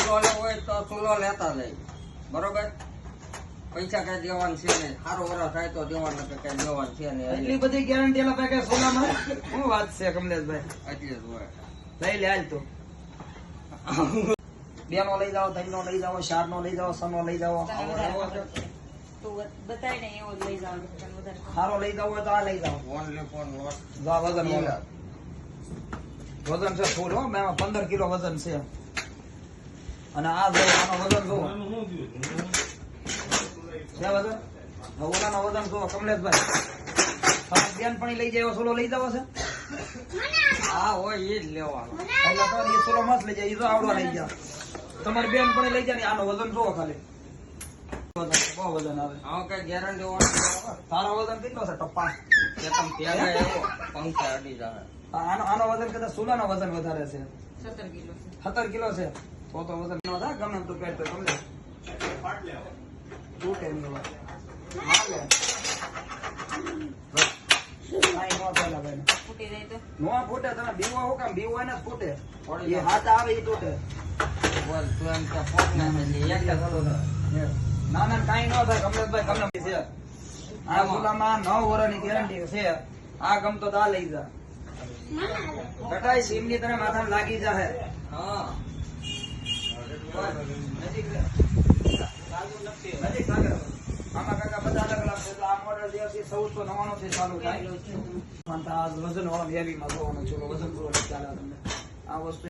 ચૂલો લેવો હોય તો ચૂલો લેતા જઈ, બરોબર? પૈસા કઈ દેવાનું છે નહીં, સારો વરસ થાય તો દેવાનું, કઈ દેવાનું છે નહીં. એટલી બધી ગેરંટી એલા ભાઈ કઈ સોનામાં શું વાત છે કમલેશભાઈ? એટલે જ હોય. લઈ લે હાલ તો. 2 નો લઈ જાઓ, 3 નો લઈ જાઓ, 4 નો લઈ જાઓ, 6 નો લઈ જાઓ. સારો લઈ જાવ હોય તો આ લઈ જાઓ. Only phone note. જા વજન બોલે. વજન છે ફૂલ હો, એમાં 15 કિલો વજન છે. અને આ જો આનો વજન જો છે વજન. ઓલાનો વજન જો કમલેશભાઈ. તમે બેનપણી લઈ જાય સોલો લઈ જાવ છે? હા હોય એ જ લેવાનો. એટલે તો એ સોલો મસ્ત લઈ જાય, એ તો આવડો લઈ જાય. તમારી બેનપણી લઈ જાય ને આનો વજન જોવો ખાલી. બહુ વજન આવે. હા કઈ ગેરંટી વાળું તારો વજન કેટલો છે ટપ્પા? કે તમે ત્યાં એવો પંખા અડી જાય. આનો વજન કદાચ સોલાનો વજન વધારે છે. 17 કિલો છે. 17 કિલો છે. તો વજન નો થાય ગમે એમ તું પેટ ગમે તું કેમ નો હાલે કાઈ નો ચાલે ભાઈ. ફૂટી જાય તો નો ફૂટે. તમે બીવા હો કામ બીવા ને ફૂટે. એ હાથ આવે એ તૂટે. બોલ તું એમ કે ફોટ ના થઈ એક ના ના કાઈ નો થાય કમલેશભાઈ. ગમે છે આ સોલામાં 9 વર્ષની ગેરંટી છે. આ ગમતો તો આ લઈ જા. કટાઈ સીમની તને માથામાં લાગી જાહે. હા નજીક લે. નજીક લાગે. આમાં કાકા બધા અલગ અલગ છે. આ મોડેલ જે છે 1499 થી ચાલુ થાય. આ વજન વાળો હેવીમાં જોવાનો છે. વજન પૂરો ચાલે તમને આ વસ્તુ